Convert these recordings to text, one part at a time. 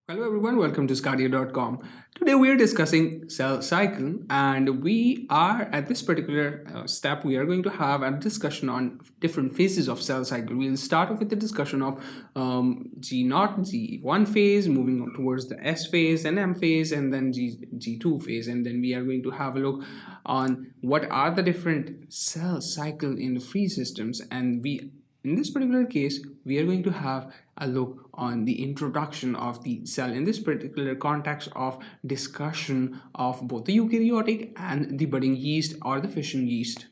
Hello everyone, welcome to sqadia.com. Today we are discussing cell cycle, and we are at this particular step we are going to have a discussion on different phases of cell cycle. We'll start off with the discussion of G0, G1 phase, moving on towards the S phase and M phase, and then G2 phase, and then we are going to have a look on what are the different cell cycle in the free systems. And in this particular case, we are going to have a look on the introduction of the cell in this particular context of discussion of both the eukaryotic and the budding yeast or the fission yeast.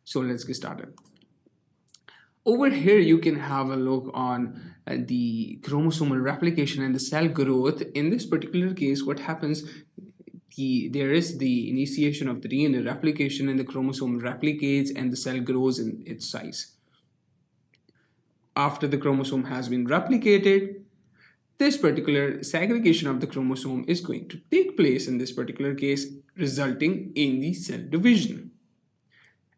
So let's get started. Over here, you can have a look on the chromosomal replication and the cell growth. In this particular case, what happens, there is the initiation of the DNA replication, and the chromosome replicates and the cell grows in its size. After the chromosome has been replicated, this particular segregation of the chromosome is going to take place in this particular case, resulting in the cell division.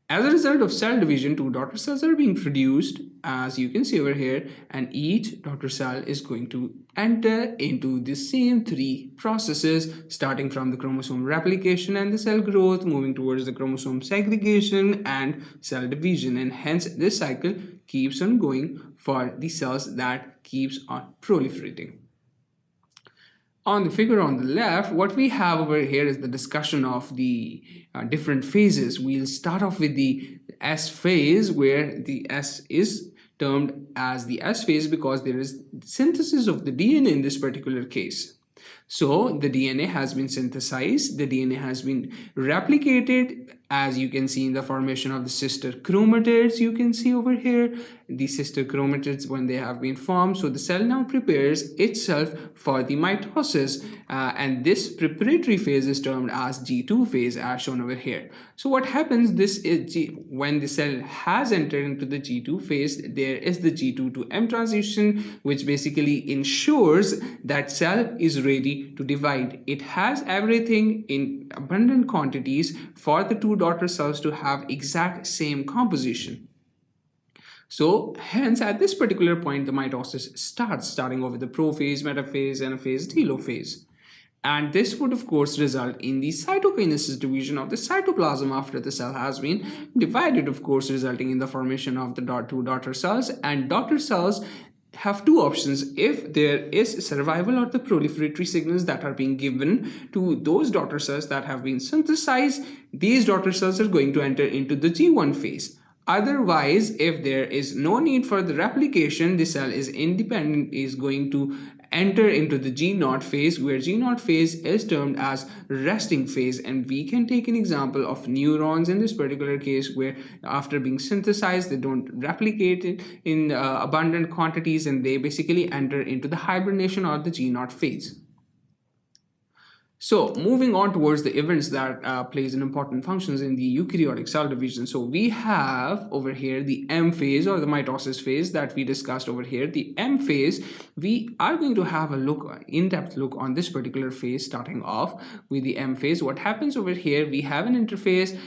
As a result of cell division, two daughter cells are being produced, as you can see over here, and each daughter cell is going to enter into the same three processes, starting from the chromosome replication and the cell growth, moving towards the chromosome segregation and cell division, and hence this cycle keeps on going for the cells that keeps on proliferating. On the figure on the left, what we have over here is the discussion of the different phases. We'll start off with the S phase, where the S is termed as the S phase because there is synthesis of the DNA in this particular case. So the DNA has been synthesized, the DNA has been replicated, as you can see in the formation of the sister chromatids. You can see over here the sister chromatids when they have been formed. So the cell now prepares itself for the mitosis, and this preparatory phase is termed as G2 phase, as shown over here. So what happens, when the cell has entered into the G2 phase, there is the G2 to M transition, which basically ensures that cell is ready to divide. It has everything in abundant quantities for the two daughter cells to have exact same composition. So hence at this particular point the mitosis starts, starting off with the prophase, metaphase, anaphase, telophase. And this would of course result in the cytokinesis division of the cytoplasm after the cell has been divided, of course resulting in the formation of the two daughter cells. And daughter cells have two options. If there is survival or the proliferatory signals that are being given to those daughter cells that have been synthesized, these daughter cells are going to enter into the G1 phase. Otherwise, if there is no need for the replication, the cell is independent, is going to enter into the G0 phase, where G0 phase is termed as resting phase. And we can take an example of neurons in this particular case, where after being synthesized they don't replicate it in abundant quantities, and they basically enter into the hibernation or the G0 phase. So moving on towards the events that plays an important functions in the eukaryotic cell division. So we have over here the M phase or the mitosis phase that we discussed over here. The M phase, we are going to have a look, in-depth look on this particular phase, starting off with the M phase. What happens over here, we have an interphase.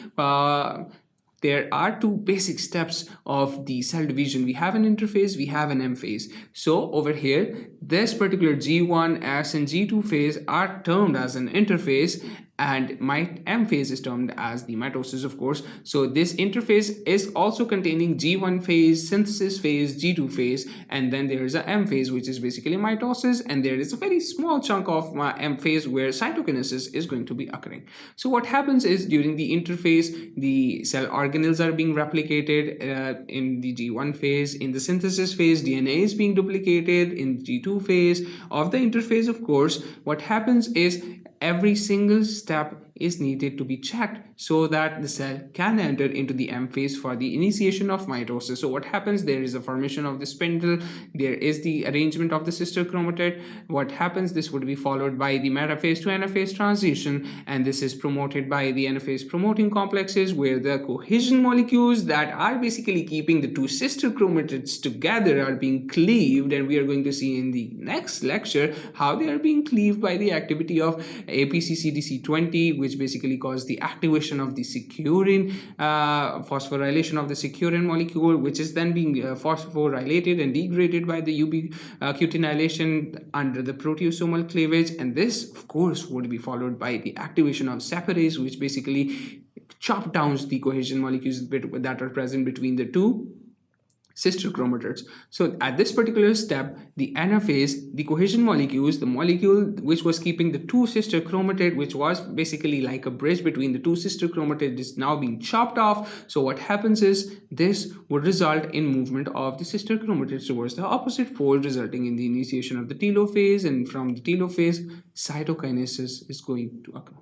There are two basic steps of the cell division. We have an interphase, we have an M phase. So over here, this particular G1, S and G2 phase are termed as an interphase, and my M phase is termed as the mitosis, of course. So this interphase is also containing G1 phase, synthesis phase, G2 phase, and then there is a M phase, which is basically mitosis, and there is a very small chunk of M phase where cytokinesis is going to be occurring. So what happens is, during the interphase, the cell organelles are being replicated in the G1 phase. In the synthesis phase, DNA is being duplicated. In G2 phase of the interphase, of course, what happens is every single step is needed to be checked so that the cell can enter into the M phase for the initiation of mitosis. So what happens, there is a formation of the spindle, there is the arrangement of the sister chromatid. What happens, this would be followed by the metaphase to anaphase transition, and this is promoted by the anaphase promoting complexes, where the cohesion molecules that are basically keeping the two sister chromatids together are being cleaved, and we are going to see in the next lecture how they are being cleaved by the activity of APC-CDC20, which basically cause the activation of the securin, phosphorylation of the securin molecule, which is then being phosphorylated and degraded by the ubiquitinylation under the proteasomal cleavage. And this, of course, would be followed by the activation of separase, which basically chop down the cohesion molecules that are present between the two sister chromatids. So at this particular step, the anaphase, the cohesion molecules, the molecule which was keeping the two sister chromatid, which was basically like a bridge between the two sister chromatids, is now being chopped off. So what happens is this would result in movement of the sister chromatids towards the opposite pole, resulting in the initiation of the telophase, and from the telophase, cytokinesis is going to occur.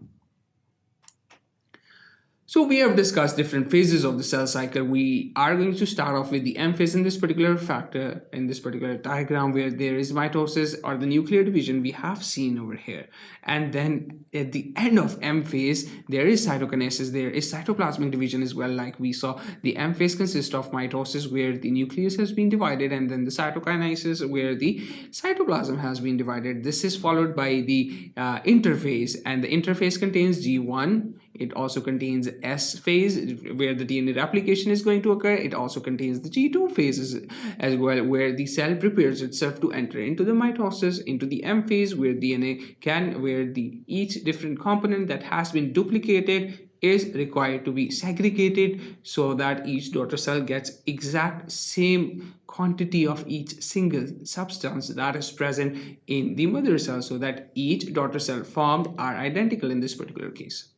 So we have discussed different phases of the cell cycle. We are going to start off with the M phase in this particular factor, in this particular diagram, where there is mitosis or the nuclear division we have seen over here. And then at the end of M phase, there is cytokinesis, there is cytoplasmic division as well. Like we saw, the M phase consists of mitosis, where the nucleus has been divided, and then the cytokinesis, where the cytoplasm has been divided. This is followed by the interphase, and the interphase contains G1. It also contains S phase, where the DNA replication is going to occur. It also contains the G2 phases as well, where the cell prepares itself to enter into the mitosis, into the M phase, where each different component that has been duplicated is required to be segregated, so that each daughter cell gets exact same quantity of each single substance that is present in the mother cell, so that each daughter cell formed are identical in this particular case.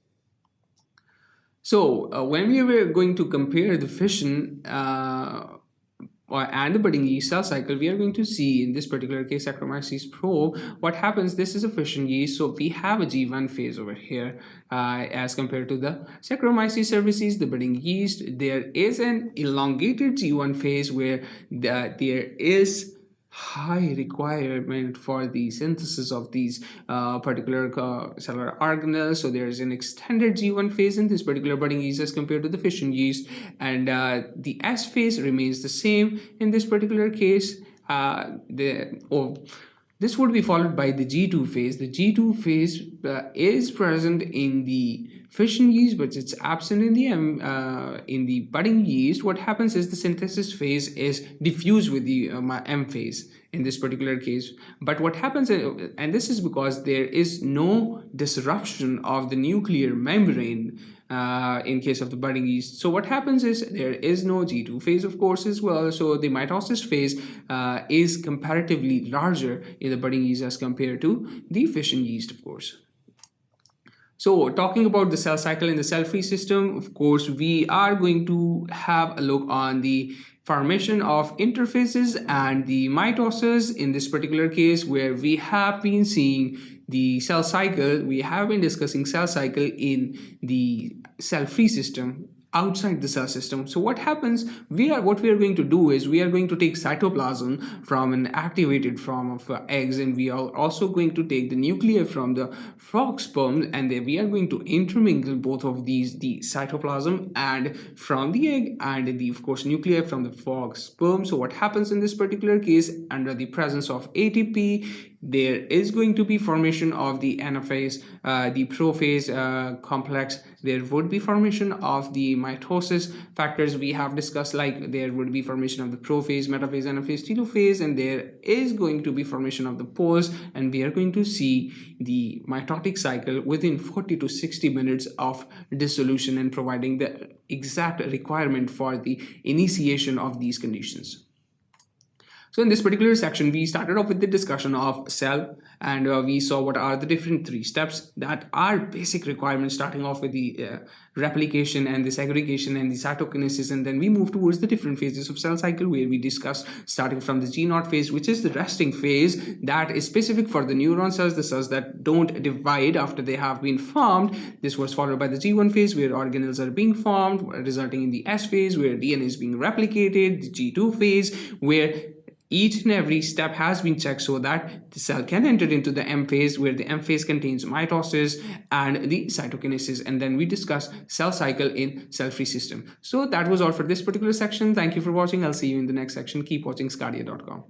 So when we were going to compare the fission and the budding yeast cell cycle, we are going to see in this particular case, Saccharomyces probe, what happens. This is a fission yeast, so we have a G1 phase over here as compared to the Saccharomyces cerevisiae, the budding yeast. There is an elongated G1 phase where there is high requirement for the synthesis of these particular cellular organelles. So there is an extended G1 phase in this particular budding yeast as compared to the fission yeast, and the S phase remains the same in this particular case. This would be followed by the G2 phase. The G2 phase is present in the fission yeast, but it's absent in the budding yeast. What happens is the synthesis phase is diffused with the M phase in this particular case. But what happens, and this is because there is no disruption of the nuclear membrane in case of the budding yeast. So what happens is there is no G2 phase, of course, as well. So the mitosis phase is comparatively larger in the budding yeast as compared to the fission yeast, of course. So talking about the cell cycle in the cell-free system, of course, we are going to have a look on the formation of interphases and the mitosis in this particular case, where we have been seeing the cell cycle. We have been discussing cell cycle in the cell-free system outside the cell system. So what happens, what we are going to do is we are going to take cytoplasm from an activated form of eggs, and we are also going to take the nuclei from the frog sperm, and then we are going to intermingle both of these, the cytoplasm and from the egg, and the, of course, nuclei from the frog sperm. So what happens in this particular case, under the presence of ATP, there is going to be formation of the anaphase, the prophase complex. There would be formation of the mitosis factors we have discussed, like there would be formation of the prophase, metaphase, anaphase, telophase, and there is going to be formation of the poles, and we are going to see the mitotic cycle within 40 to 60 minutes of dissolution, and providing the exact requirement for the initiation of these conditions. So in this particular section, we started off with the discussion of cell, and we saw what are the different 3 steps that are basic requirements, starting off with the replication and the segregation and the cytokinesis, and then we move towards the different phases of cell cycle, where we discussed starting from the G0 phase, which is the resting phase that is specific for the neuron cells, the cells that don't divide after they have been formed. This was followed by the G1 phase, where organelles are being formed, resulting in the S phase, where DNA is being replicated, the G2 phase, where each and every step has been checked so that the cell can enter into the M phase, where the M phase contains mitosis and the cytokinesis, and then we discuss cell cycle in cell-free system. So that was all for this particular section. Thank you for watching. I'll see you in the next section. Keep watching sqadia.com.